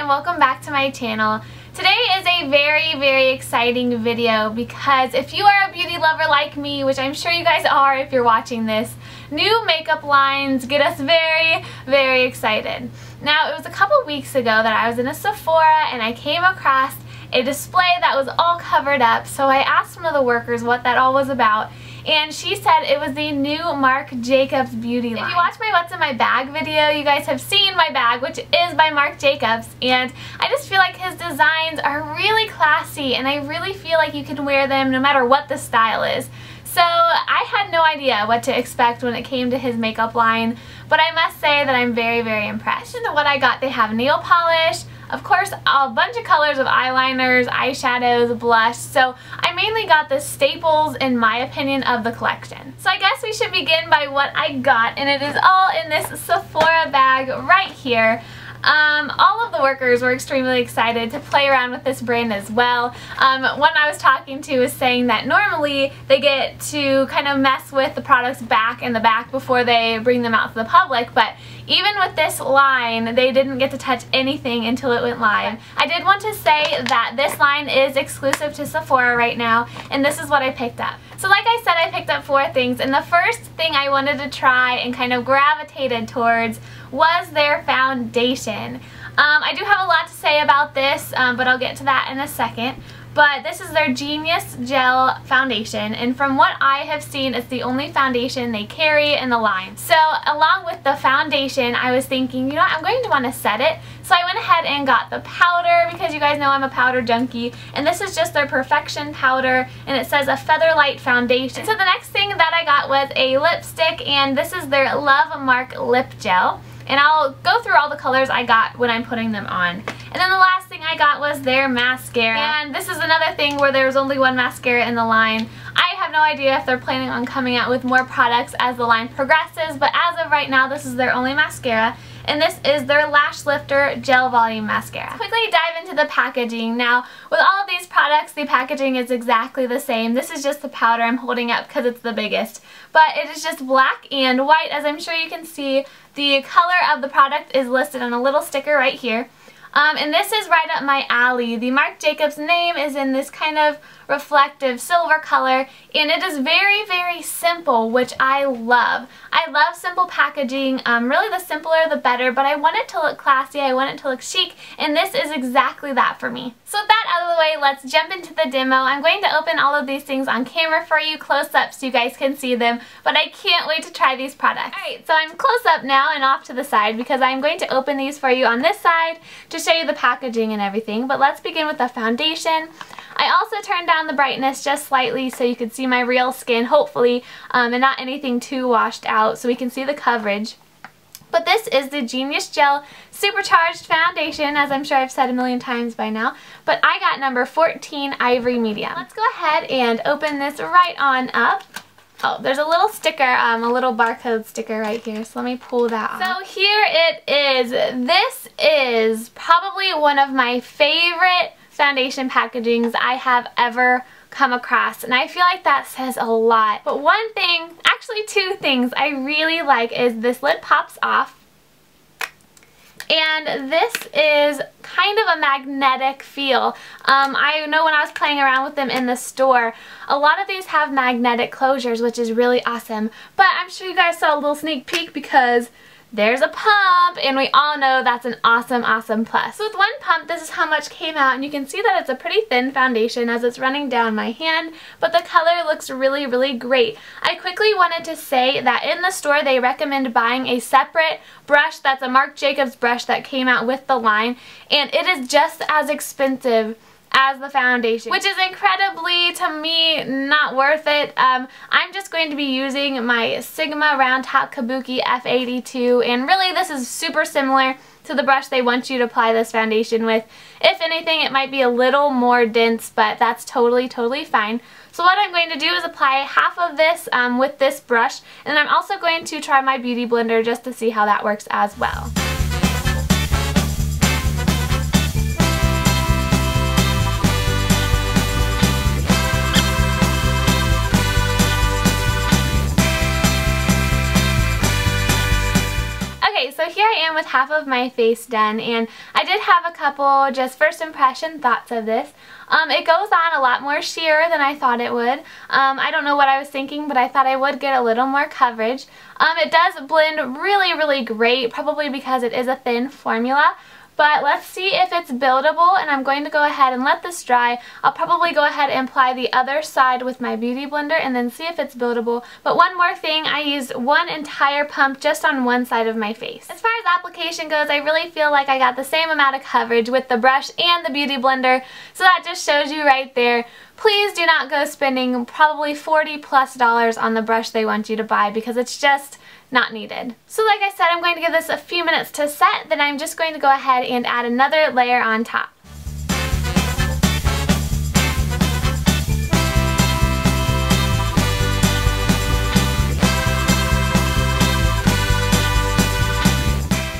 welcome back to my channel. Today is a very exciting video because if you are a beauty lover like me, which I'm sure you guys are if you're watching this, new makeup lines get us very excited. Now, it was a couple weeks ago that I was in a Sephora and I came across a display that was all covered up, so I asked one of the workers what that all was about, and she said it was the new Marc Jacobs beauty line. If you watch my What's in My Bag video, you guys have seen my bag, which is by Marc Jacobs, and I just feel like his designs are really classy, and I really feel like you can wear them no matter what the style is. So I had no idea what to expect when it came to his makeup line, but I must say that I'm very impressed. And what I got, they have nail polish, of course a bunch of colors of eyeliners, eyeshadows, blush, so I mainly got the staples in my opinion of the collection. So I guess we should begin by what I got, and it is all in this Sephora bag right here. All of the workers were extremely excited to play around with this brand as well. One I was talking to was saying that normally they get to kind of mess with the products back in the back before they bring them out to the public, but even with this line, they didn't get to touch anything until it went live. I did want to say that this line is exclusive to Sephora right now, and this is what I picked up. So like I said, I picked up 4 things, and the first thing I wanted to try and kind of gravitated towards was their foundation. I do have a lot to say about this, but I'll get to that in a second. But this is their Genius Gel Foundation, and from what I have seen, it's the only foundation they carry in the line. So along with the foundation, I was thinking, you know what, I'm going to want to set it. So I went ahead and got the powder, because you guys know I'm a powder junkie, and this is just their Perfection powder, and it says a Featherweight foundation. So the next thing that I got was a lipstick, and this is their Lipmarc lip gel. And I'll go through all the colors I got when I'm putting them on. And then the last thing I got was their mascara. And this is another thing where there's only one mascara in the line. I have no idea if they're planning on coming out with more products as the line progresses, but as of right now, this is their only mascara. And this is their Lash Lifter Gel Volume Mascara. Let's quickly dive into the packaging. Now, with all of these products, the packaging is exactly the same. This is just the powder I'm holding up because it's the biggest. But it is just black and white, as I'm sure you can see. The color of the product is listed on a little sticker right here. And this is right up my alley. The Marc Jacobs name is in this kind of reflective silver color, and it is very simple, which I love. I love simple packaging. Really, the simpler the better, but I want it to look classy, I want it to look chic, and this is exactly that for me. So with that out of the way, let's jump into the demo. I'm going to open all of these things on camera for you, close up, so you guys can see them, but I can't wait to try these products. Alright, so I'm close up now and off to the side because I'm going to open these for you on this side to show you the packaging and everything, but let's begin with the foundation. I also turned down the brightness just slightly so you can see my real skin, hopefully, and not anything too washed out, so we can see the coverage. But this is the Genius Gel Supercharged Foundation, as I'm sure I've said a million times by now, but I got number 14 Ivory Medium. Let's go ahead and open this right on up. Oh, there's a little sticker, a little barcode sticker right here, so let me pull that off. So here it is. This is probably one of my favorite foundation packagings I have ever come across, and I feel like that says a lot. But one thing, actually 2 things I really like is this lid pops off, and this is kind of a magnetic feel. I know when I was playing around with them in the store, a lot of these have magnetic closures, which is really awesome, but I'm sure you guys saw a little sneak peek because there's a pump, and we all know that's an awesome plus. So with one pump, this is how much came out, and you can see that it's a pretty thin foundation as it's running down my hand, but the color looks really great. I quickly wanted to say that in the store they recommend buying a separate brush that's a Marc Jacobs brush that came out with the line, and it is just as expensive as the foundation, which is incredibly, to me, not worth it. I'm just going to be using my Sigma Round Top Kabuki F82, and really this is super similar to the brush they want you to apply this foundation with. If anything, it might be a little more dense, but that's totally fine. So what I'm going to do is apply half of this with this brush, and I'm also going to try my Beauty Blender just to see how that works as well. So here I am with half of my face done, and I did have a couple just first impression thoughts of this. It goes on a lot more sheer than I thought it would. I don't know what I was thinking, but I thought I would get a little more coverage. It does blend really, really great, probably because it is a thin formula. But let's see if it's buildable, and I'm going to go ahead and let this dry. I'll probably go ahead and apply the other side with my Beauty Blender and then see if it's buildable. But one more thing, I used one entire pump just on one side of my face. As far as application goes, I really feel like I got the same amount of coverage with the brush and the Beauty Blender, so that just shows you right there. Please do not go spending probably $40+ on the brush they want you to buy, because it's just not needed. So like I said, I'm going to give this a few minutes to set, then I'm just going to go ahead and add another layer on top.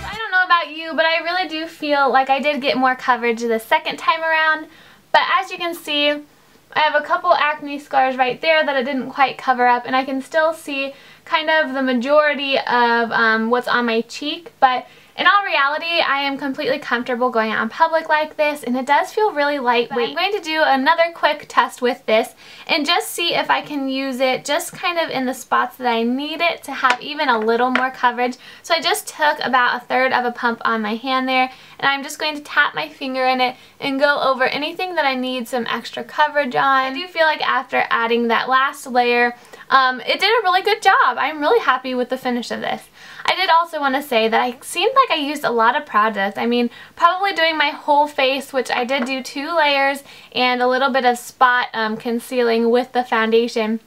I don't know about you, but I really do feel like I did get more coverage the second time around, but as you can see, I have a couple acne scars right there that I didn't quite cover up, and I can still see kind of the majority of what's on my cheek, but in all reality, I am completely comfortable going out in public like this, and it does feel really lightweight. I'm going to do another quick test with this and just see if I can use it just kind of in the spots that I need it to have even a little more coverage. So I just took about 1/3 of a pump on my hand there, and I'm just going to tap my finger in it and go over anything that I need some extra coverage on. I do feel like after adding that last layer, it did a really good job. I'm really happy with the finish of this. I did also want to say that I seemed like I used a lot of product. I mean, probably doing my whole face, which I did do 2 layers and a little bit of spot concealing with the foundation.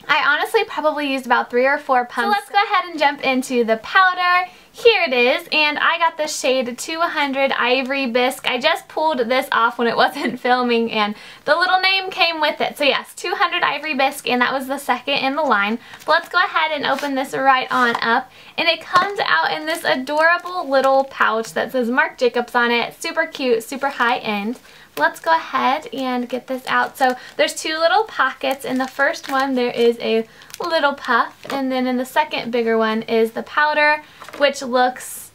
I honestly probably used about 3 or 4 pumps. So let's go ahead and jump into the powder. Here it is, and I got the shade 200 Ivory Bisque. I just pulled this off when it wasn't filming, and the little name came with it. So yes, 200 Ivory Bisque, and that was the second in the line. But let's go ahead and open this right on up, and it comes out in this adorable little pouch that says Marc Jacobs on it. Super cute, super high end. Let's go ahead and get this out. So there's 2 little pockets. In the first one there is a little puff, and then in the second bigger one is the powder, which looks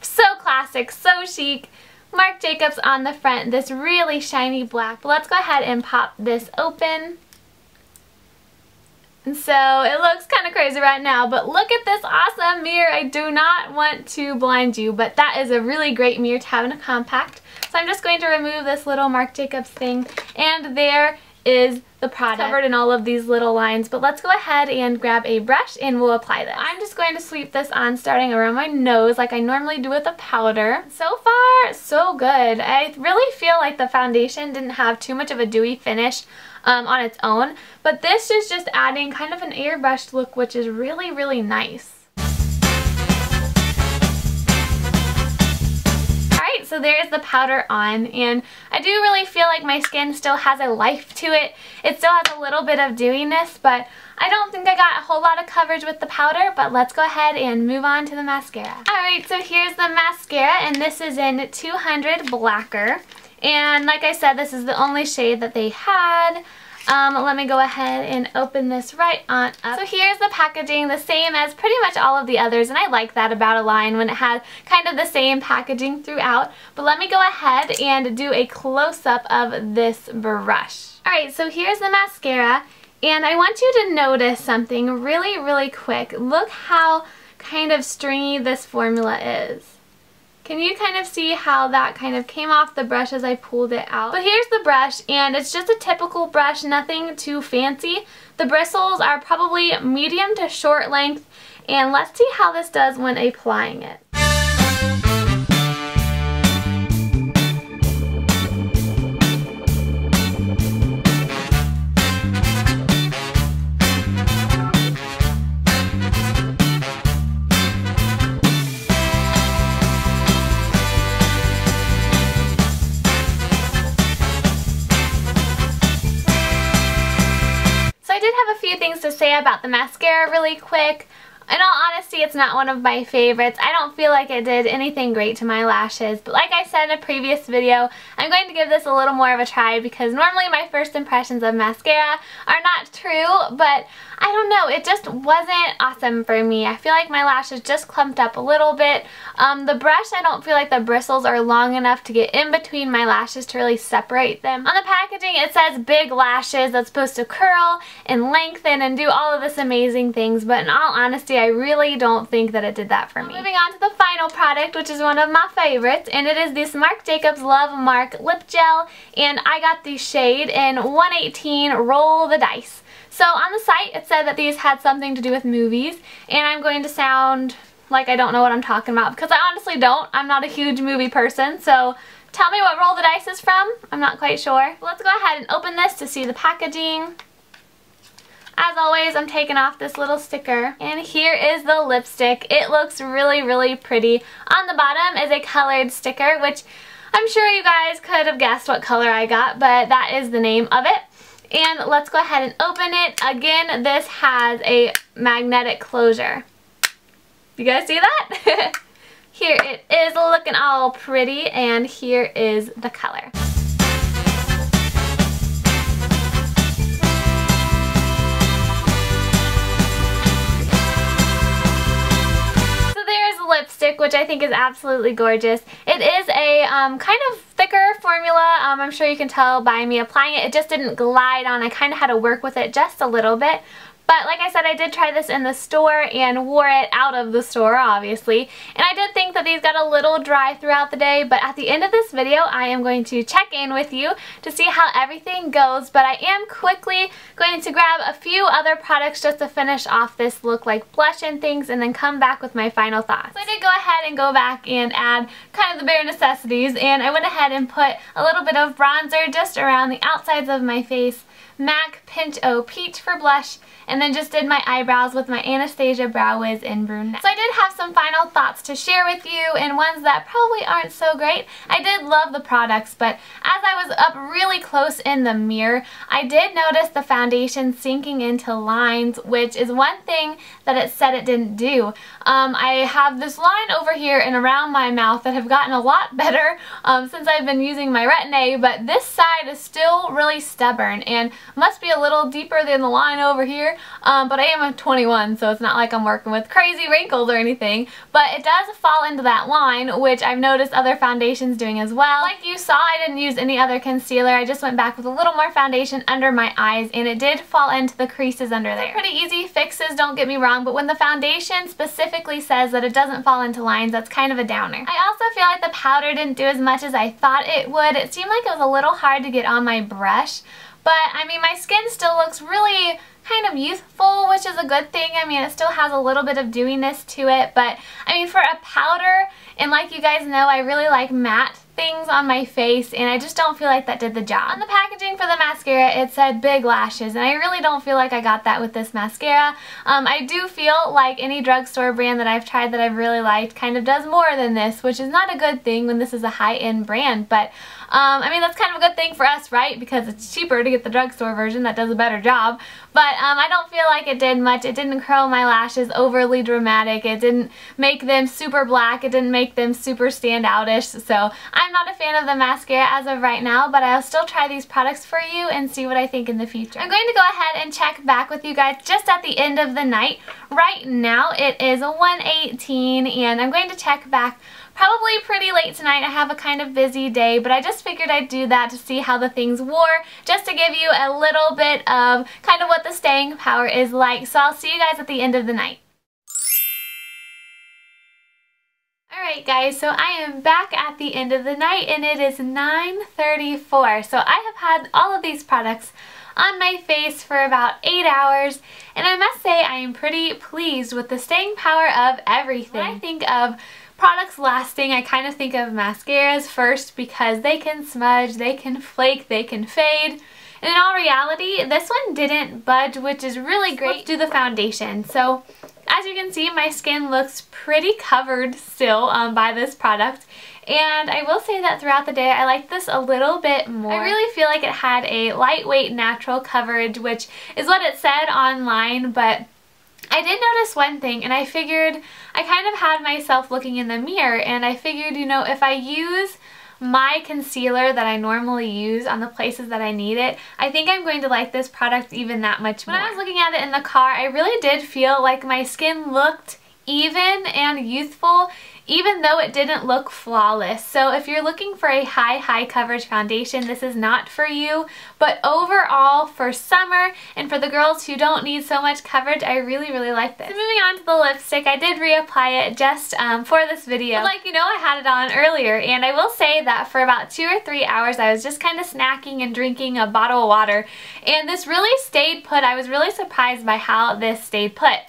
so classic, so chic. Marc Jacobs on the front, this really shiny black. But let's go ahead and pop this open. And so it looks kind of crazy right now, but look at this awesome mirror. I do not want to blind you, but that is a really great mirror to have in a compact. So I'm just going to remove this little Marc Jacobs thing, and there is the product covered in all of these little lines. But let's go ahead and grab a brush and we'll apply this. I'm just going to sweep this on starting around my nose like I normally do with a powder. So far, so good. I really feel like the foundation didn't have too much of a dewy finish on its own, but this is just adding kind of an airbrushed look, which is really, really nice. So there's the powder on, and I do really feel like my skin still has a life to it. It still has a little bit of dewiness, but I don't think I got a whole lot of coverage with the powder. But let's go ahead and move on to the mascara. Alright, so here's the mascara, and this is in 200 Blacquer. And like I said, this is the only shade that they had. Let me go ahead and open this right on up. So here's the packaging, the same as pretty much all of the others, and I like that about a line when it has kind of the same packaging throughout. But let me go ahead and do a close-up of this brush. Alright, so here's the mascara, and I want you to notice something really, really quick. Look how kind of stringy this formula is. Can you kind of see how that kind of came off the brush as I pulled it out? But here's the brush, and it's just a typical brush, nothing too fancy. The bristles are probably medium to short length, and let's see how this does when applying it. To say about the mascara really quick. In all honesty, it's not one of my favorites. I don't feel like it did anything great to my lashes, but like I said in a previous video, I'm going to give this a little more of a try because normally my first impressions of mascara are not true, but I don't know, it just wasn't awesome for me. I feel like my lashes just clumped up a little bit. The brush, I don't feel like the bristles are long enough to get in between my lashes to really separate them. On the packaging it says big lashes that's supposed to curl and lengthen and do all of this amazing things, but in all honesty I really don't think that it did that for me. Moving on to the final product, which is one of my favorites, and it is this Marc Jacobs Love Marc Lip Gel, and I got the shade in 118 Roll the Dice. So on the site it said that these had something to do with movies, and I'm going to sound like I don't know what I'm talking about because I honestly don't. I'm not a huge movie person, so tell me what Roll the Dice is from. I'm not quite sure. Let's go ahead and open this to see the packaging. As always, I'm taking off this little sticker, and here is the lipstick. It looks really, really pretty. On the bottom is a colored sticker, which I'm sure you guys could have guessed what color I got, but that is the name of it. And let's go ahead and open it. Again, this has a magnetic closure. You guys see that? Here it is looking all pretty, and here is the color. Lipstick, which I think is absolutely gorgeous. It is a kind of thicker formula. I'm sure you can tell by me applying it. It just didn't glide on. I kind of had to work with it just a little bit. But like I said, I did try this in the store and wore it out of the store, obviously. And I did think that these got a little dry throughout the day, but at the end of this video, I am going to check in with you to see how everything goes. But I am quickly going to grab a few other products just to finish off this look, like blush and things, and then come back with my final thoughts. So I did go ahead and go back and add kind of the bare necessities, and I went ahead and put a little bit of bronzer just around the outsides of my face, MAC Pinch O Peach for blush, and then just did my eyebrows with my Anastasia Brow Wiz in brunette. So I did have some final thoughts to share with you, and ones that probably aren't so great. I did love the products, but as I was up really close in the mirror, I did notice the foundation sinking into lines, which is one thing that it said it didn't do. I have this line over here and around my mouth that have gotten a lot better since I've been using my Retin-A, but this side is still really stubborn and must be a little deeper than the line over here. But I am a 21, so it's not like I'm working with crazy wrinkles or anything. But it does fall into that line, which I've noticed other foundations doing as well. Like you saw, I didn't use any other concealer. I just went back with a little more foundation under my eyes, and it did fall into the creases under there. Pretty easy fixes, don't get me wrong, but when the foundation specifically says that it doesn't fall into lines, that's kind of a downer. I also feel like the powder didn't do as much as I thought it would. It seemed like it was a little hard to get on my brush, but I mean, my skin still looks really kind of youthful, which is a good thing. I mean, it still has a little bit of dewiness to it, but I mean, for a powder, and like you guys know, I really like matte things on my face, and I just don't feel like that did the job. On the packaging for the mascara, it said big lashes, and I really don't feel like I got that with this mascara. I do feel like any drugstore brand that I've tried that I've really liked kind of does more than this, which is not a good thing when this is a high-end brand, but I mean, that's kind of a good thing for us, right? Because it's cheaper to get the drugstore version that does a better job. But I don't feel like it did much. It didn't curl my lashes overly dramatic. It didn't make them super black. It didn't make them super standoutish. So I'm not a fan of the mascara as of right now, but I'll still try these products for you and see what I think in the future. I'm going to go ahead and check back with you guys just at the end of the night. Right now it is 1:18, and I'm going to check back probably pretty late tonight. I have a kind of busy day, but I just figured I'd do that to see how the things wore, just to give you a little bit of kind of what the staying power is like. So I'll see you guys at the end of the night. Alright guys, so I am back at the end of the night, and it is 9:34. So I have had all of these products on my face for about 8 hours, and I must say I am pretty pleased with the staying power of everything. When I think of products lasting, I kind of think of mascaras first because they can smudge, they can flake, they can fade. And in all reality, this one didn't budge, which is really great. Let's do the foundation. So as you can see, my skin looks pretty covered still by this product. And I will say that throughout the day, I like this a little bit more. I really feel like it had a lightweight natural coverage, which is what it said online, but I did notice one thing, and I figured, I kind of had myself looking in the mirror, and I figured, you know, if I use my concealer that I normally use on the places that I need it, I think I'm going to like this product even that much more. When I was looking at it in the car, I really did feel like my skin looked even and youthful, even though it didn't look flawless. So if you're looking for a high coverage foundation, this is not for you. But overall, for summer and for the girls who don't need so much coverage, I really like this. So moving on to the lipstick, I did reapply it just for this video. But like, you know, I had it on earlier, and I will say that for about 2 or 3 hours I was just kind of snacking and drinking a bottle of water, and this really stayed put. I was really surprised by how this stayed put.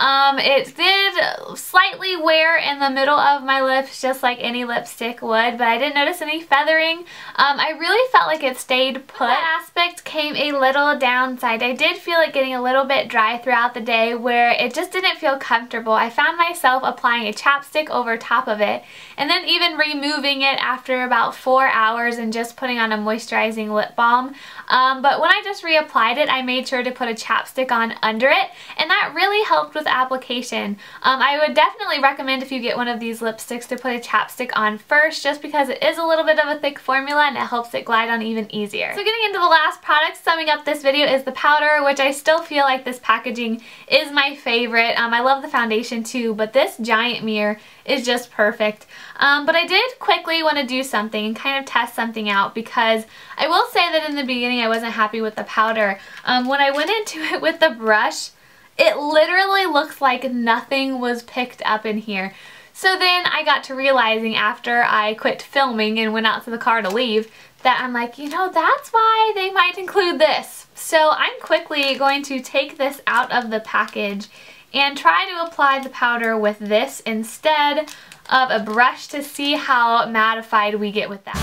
It did slightly wear in the middle of my lips, just like any lipstick would, but I didn't notice any feathering. I really felt like it stayed put. That aspect came a little downside. I did feel it getting a little bit dry throughout the day, where it just didn't feel comfortable. I found myself applying a chapstick over top of it, and then even removing it after about 4 hours and just putting on a moisturizing lip balm. But when I just reapplied it, I made sure to put a chapstick on under it, and that really helped with application. I would definitely recommend, if you get one of these lipsticks, to put a chapstick on first, just because it is a little bit of a thick formula and it helps it glide on even easier. So getting into the last product, summing up this video, is the powder, which I still feel like this packaging is my favorite. I love the foundation too, but this giant mirror is just perfect. But I did quickly want to do something and kind of test something out, because I will say that in the beginning I wasn't happy with the powder. When I went into it with the brush, it literally looks like nothing was picked up in here. So then I got to realizing, after I quit filming and went out to the car to leave, that I'm like, you know, that's why they might include this. So I'm quickly going to take this out of the package and try to apply the powder with this instead of a brush, to see how mattified we get with that.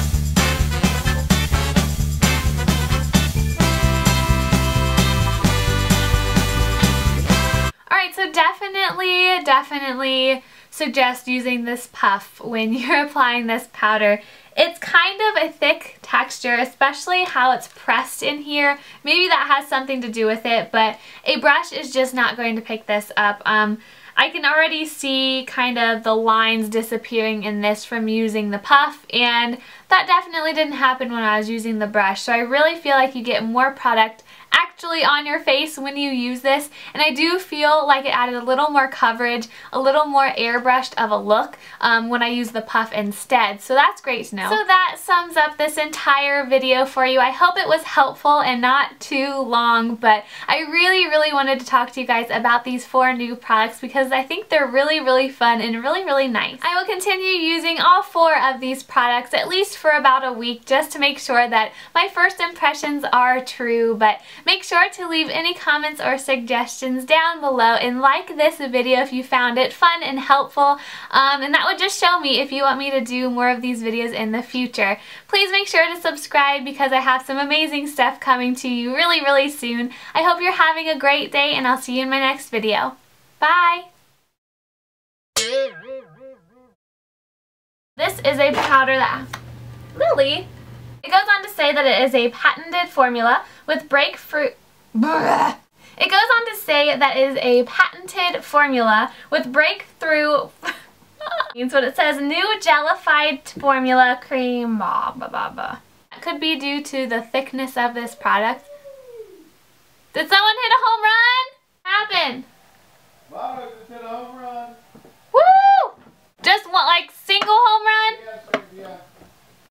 Alright, so definitely suggest using this puff when you're applying this powder. It's kind of a thick texture, especially how it's pressed in here. Maybe that has something to do with it, but a brush is just not going to pick this up. I can already see kind of the lines disappearing in this from using the puff, and that definitely didn't happen when I was using the brush. So I really feel like you get more product actually on your face when you use this, and I do feel like it added a little more coverage, a little more airbrushed of a look when I use the puff instead, so that's great to know. So that sums up this entire video for you. I hope it was helpful and not too long, but I really wanted to talk to you guys about these 4 new products, because I think they're really fun and really nice. I will continue using all 4 of these products at least for about a week, just to make sure that my first impressions are true, but make sure to leave any comments or suggestions down below, and like this video if you found it fun and helpful, and that would just show me if you want me to do more of these videos in the future. Please make sure to subscribe, because I have some amazing stuff coming to you really soon. I hope you're having a great day, and I'll see you in my next video. Bye! This is a powder that... Lily? It goes on to say that it is a patented formula with breakthrough... It goes on to say that it is a patented formula with breakthrough... Means what it says, new gelified formula cream, blah. That could be due to the thickness of this product. Did someone hit a home run? What happened? Marc just hit a home run. Woo! Just what, like single home run? Yeah.